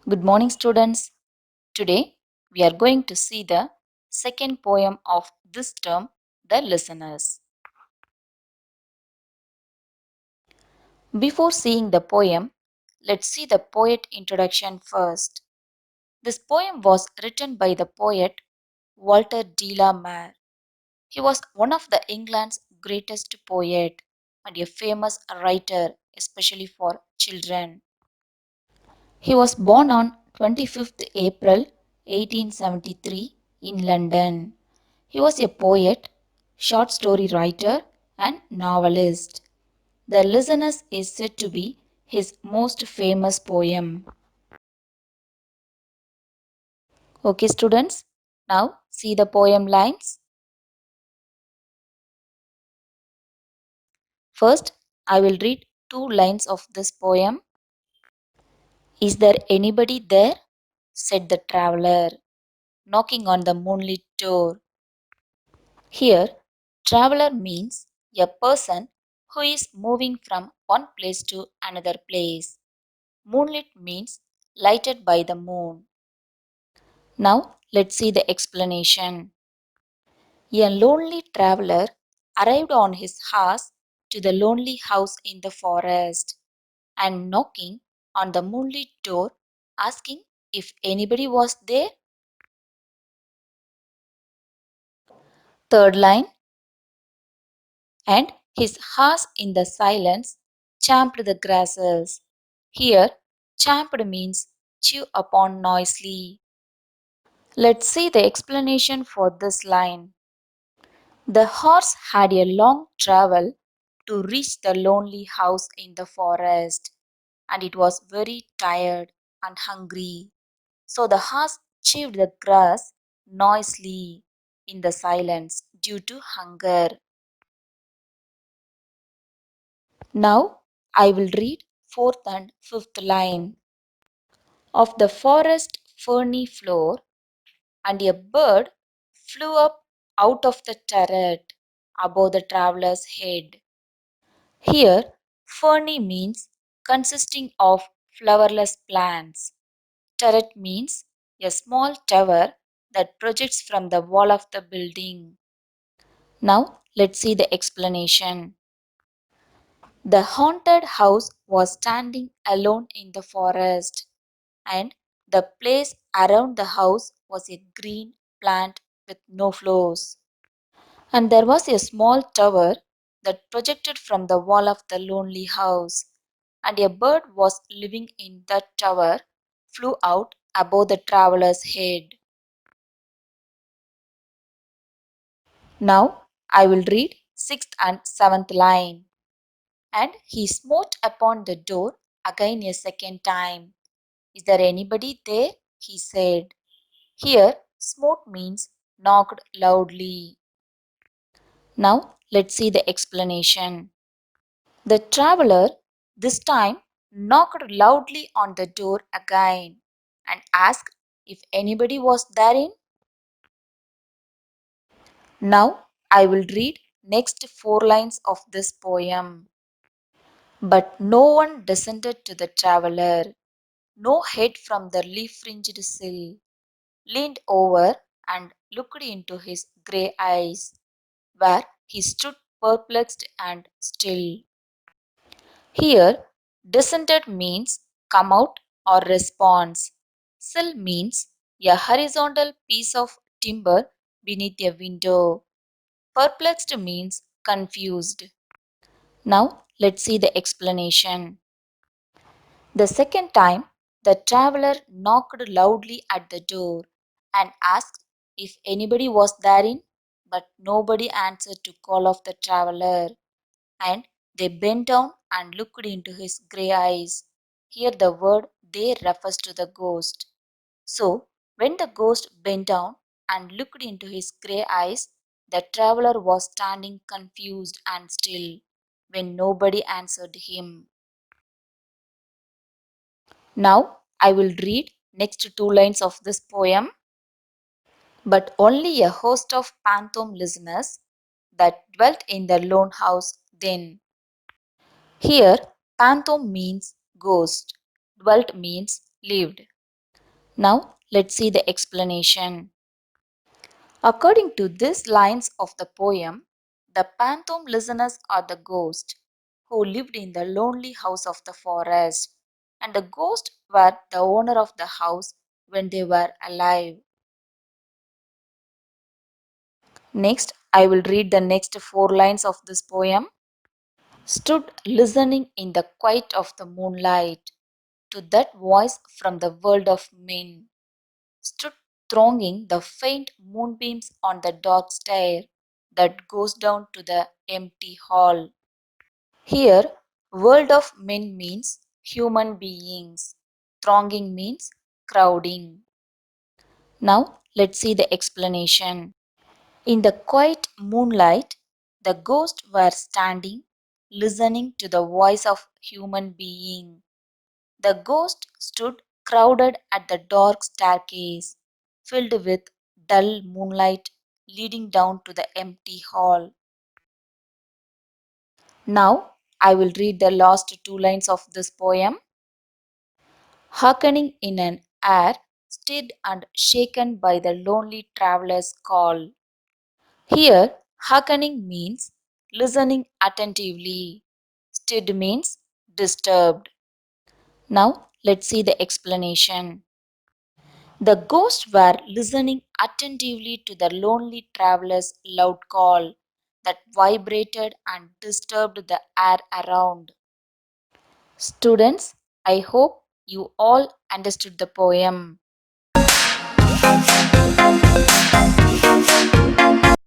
Good morning, students. Today we are going to see the second poem of this term, The Listeners. Before seeing the poem, let's see the poet introduction first. This poem was written by the poet Walter de la Mare. He was one of the England's greatest poet and a famous writer, especially for children. He was born on 25th April 1873 in London. He was a poet, short story writer, and novelist. The Listeners is said to be his most famous poem. Okay, students, now see the poem lines. First, I will read two lines of this poem. Is there anybody there? Said the traveler, knocking on the moonlit door. Here, traveler means a person who is moving from one place to another place. Moonlit means lighted by the moon. Now, let's see the explanation. A lonely traveler arrived on his horse to the lonely house in the forest and knocking on the moonlit door, asking if anybody was there. Third line, and his horse in the silence champed the grasses. Here, champed means chew upon noisily. Let's see the explanation for this line. The horse had a long travel to reach the lonely house in the forest, and it was very tired and hungry. So the horse chewed the grass noisily in the silence due to hunger. Now I will read fourth and fifth line. Of the forest ferny floor, and a bird flew up out of the turret above the traveler's head. Here, ferny means consisting of flowerless plants. Turret means a small tower that projects from the wall of the building. Now, let's see the explanation. The haunted house was standing alone in the forest, and the place around the house was a green plant with no flowers. And there was a small tower that projected from the wall of the lonely house, and a bird was living in that tower, flew out above the traveler's head. Now I will read sixth and seventh line. And he smote upon the door again a second time. Is there anybody there? He said. Here, smote means knocked loudly. Now, let's see the explanation. The traveler this time knocked loudly on the door again and asked if anybody was therein. Now, I will read next four lines of this poem. But no one descended to the traveler. No head from the leaf-fringed sill leaned over and looked into his grey eyes, where he stood perplexed and still. Here, descended means come out or response. Sill means a horizontal piece of timber beneath a window. Perplexed means confused. Now, let's see the explanation. The second time, the traveler knocked loudly at the door and asked if anybody was therein, but nobody answered to call of the traveler, and they bent down and looked into his grey eyes. Here the word they refers to the ghost. So, when the ghost bent down and looked into his grey eyes, the traveler was standing confused and still when nobody answered him. Now I will read next two lines of this poem. But only a host of Panthom listeners that dwelt in the lone house then. Here, Panthom means ghost, dwelt means lived. Now, let's see the explanation. According to these lines of the poem, the Panthom listeners are the ghosts who lived in the lonely house of the forest, and the ghosts were the owner of the house when they were alive. Next, I will read the next four lines of this poem. Stood listening in the quiet of the moonlight to that voice from the world of men. Stood thronging the faint moonbeams on the dark stair that goes down to the empty hall. Here, world of men means human beings. Thronging means crowding. Now, let's see the explanation. In the quiet moonlight, the ghosts were standing, listening to the voice of human being. The ghost stood crowded at the dark staircase, filled with dull moonlight leading down to the empty hall. Now, I will read the last two lines of this poem. Hearkening in an air, stirred and shaken by the lonely traveler's call. Here, hearkening means listening attentively. Stirred means disturbed. Now, let's see the explanation. The ghosts were listening attentively to the lonely traveler's loud call that vibrated and disturbed the air around. Students, I hope you all understood the poem.